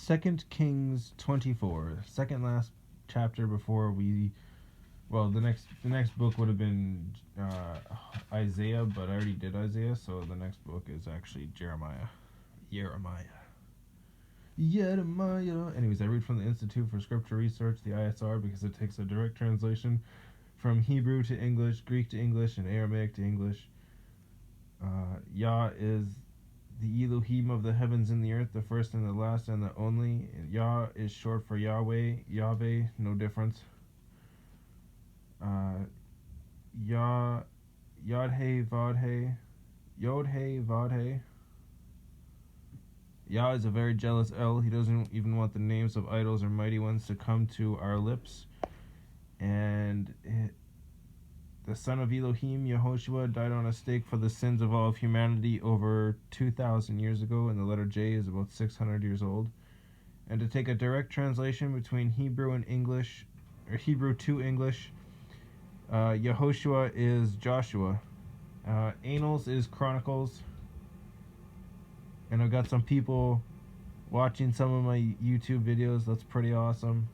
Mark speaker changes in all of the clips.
Speaker 1: 2 Kings 24, second last chapter before we. Well, the next book would have been Isaiah, but I already did Isaiah, so the next book is actually Jeremiah. Anyways, I read from the Institute for Scripture Research, the ISR, because it takes a direct translation from Hebrew to English, Greek to English, and Aramaic to English. Yah is the Elohim of the heavens and the earth, the first and the last and the only. Yah is short for YahWeh, YahWeh, no difference. Yod-He Vod-He, Yod-He Vod-He. Yah is a very jealous El. He doesn't even want the names of idols or mighty ones to come to our lips. And the son of Elohim, Yehoshua, died on a stake for the sins of all of humanity over 2,000 years ago, and the letter J is about 600 years old. And to take a direct translation between Hebrew and English, or Hebrew to English, Yehoshua is Joshua. Annals is Chronicles. And I've got some people watching some of my YouTube videos. That's pretty awesome.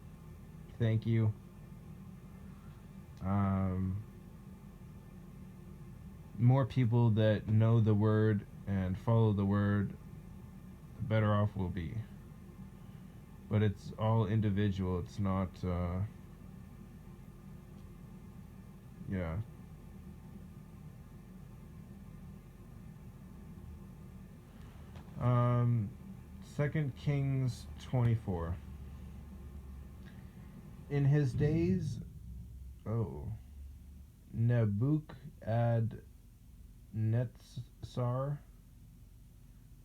Speaker 1: Thank you. More people that know the word and follow the word, the better off we'll be. But it's all individual. It's not, yeah. Second Kings 24. In his days, Nebuchadnezzar,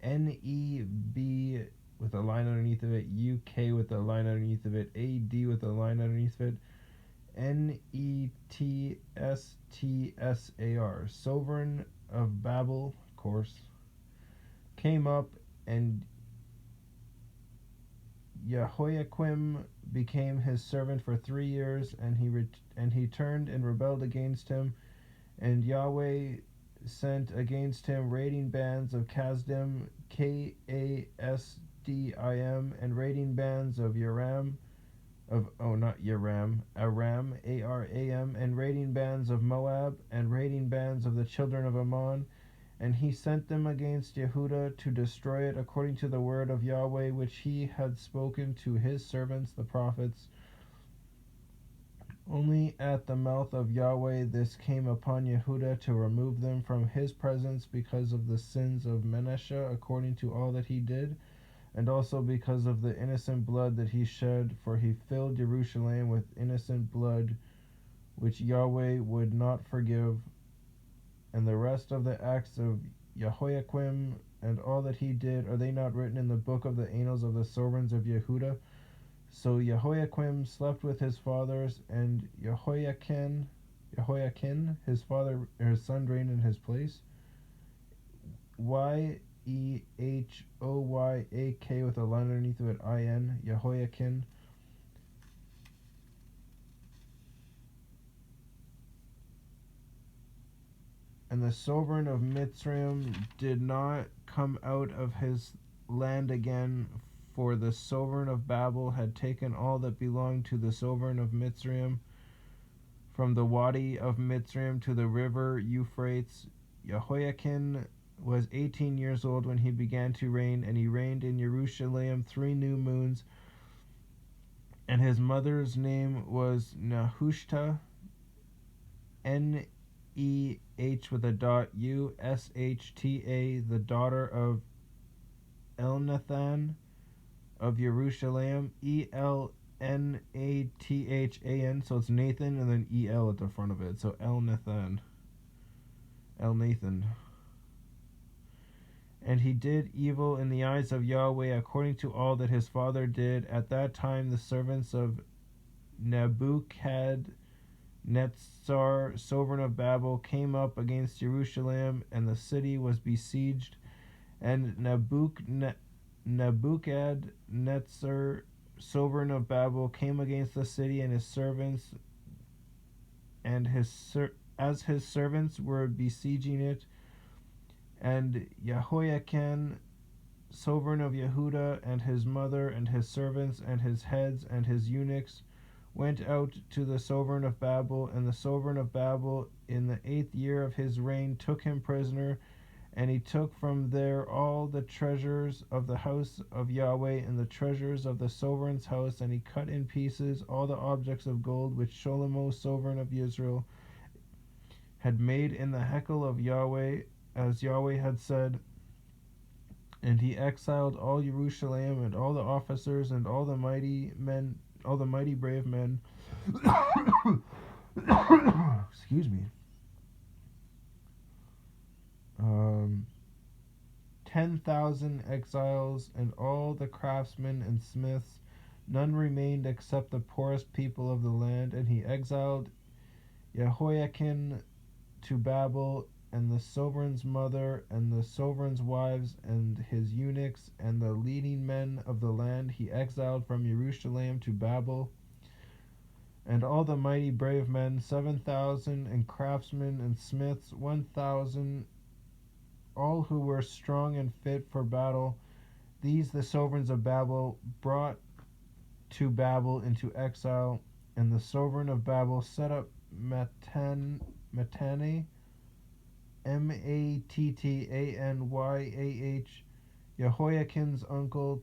Speaker 1: N-E-B with a line underneath of it, U-K with a line underneath of it, A-D with a line underneath of it, N-E-T-S-T-S-A-R, sovereign of Babel, of course, came up, and Jehoiakim became his servant for 3 years, and he turned and rebelled against him, and YahWeh sent against him raiding bands of Kasdim, K-A-S-D-I-M, and raiding bands of Aram, A-R-A-M, and raiding bands of Moab, and raiding bands of the children of Ammon. And he sent them against Yehudah to destroy it according to the word of YahWeh, which he had spoken to his servants the prophets. Only at the mouth of YahWeh this came upon Yehudah to remove them from his presence because of the sins of Manasseh according to all that he did, and also because of the innocent blood that he shed, for he filled Jerusalem with innocent blood, which YahWeh would not forgive. And the rest of the acts of Jehoiakim and all that he did, are they not written in the book of the annals of the sovereigns of Yehudah? So Jehoiakim slept with his fathers, and Jehoiakim, his son, reigned in his place. Y-E-H-O-Y-A-K with a line underneath of it, I-N, Jehoiakim. And the sovereign of Mitzrayim did not come out of his land again, for the sovereign of Babel had taken all that belonged to the sovereign of Mitzrayim, from the wadi of Mitzrayim to the river Euphrates. Jehoiakim was 18 years old when he began to reign, and he reigned in Jerusalem 3 new moons. And his mother's name was Nehushta, N-E-H with a dot, U-S-H-T-A, the daughter of Elnathan of Jerusalem, E-L-N-A-T-H-A-N, so it's Nathan and then E-L at the front of it, so Elnathan. And he did evil in the eyes of YahWeh according to all that his father did. At that time the servants of Nebuchadnezzar, sovereign of Babel, came up against Jerusalem, and the city was besieged. And Nebuchadnezzar, sovereign of Babel, came against the city and his servants, and as his servants were besieging it. And Jehoiakim sovereign of Yehuda, and his mother, and his servants, and his heads, and his eunuchs, went out to the sovereign of Babel, and the sovereign of Babel, in the 8th year of his reign, took him prisoner, and he took from there all the treasures of the house of Yahweh, and the treasures of the sovereign's house, and he cut in pieces all the objects of gold which Shlomo, sovereign of Israel, had made in the hekel of Yahweh, as Yahweh had said. And he exiled all Jerusalem, and all the officers, and all the mighty men, all the mighty brave men. Excuse me. 10,000 exiles, and all the craftsmen and smiths. None remained except the poorest people of the land. And he exiled Jehoiakim to Babel, and the sovereign's mother, and the sovereign's wives, and his eunuchs, and the leading men of the land he exiled from Jerusalem to Babel. And all the mighty brave men, 7,000, and craftsmen and smiths, 1,000, all who were strong and fit for battle. These the sovereigns of Babel brought to Babel into exile. And the sovereign of Babel set up Mattanyah, Mattanyah, Jehoiakim's uncle,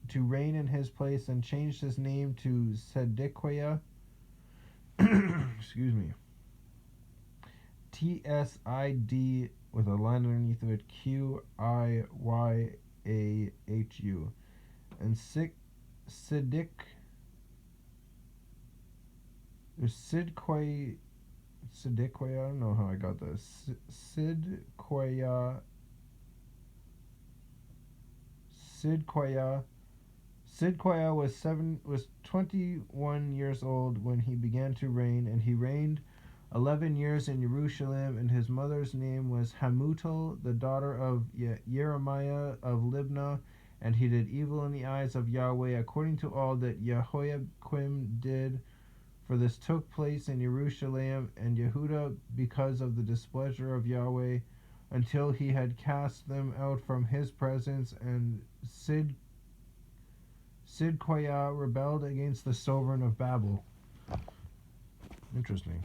Speaker 1: to reign in his place, and changed his name to Zedekiah. Excuse me. TSID with a line underneath of it, QIYAHU. And Siddiq, there's Sidquay, I don't know how I got this. Sidquaya was 21 years old when he began to reign, and he reigned 11 years in Jerusalem, and his mother's name was Hamutal, the daughter of Jeremiah of Libnah, and he did evil in the eyes of Yahweh, according to all that Jehoiakim did, for this took place in Jerusalem and Yehuda because of the displeasure of Yahweh, until he had cast them out from his presence, and Sidquaya rebelled against the sovereign of Babel. Interesting.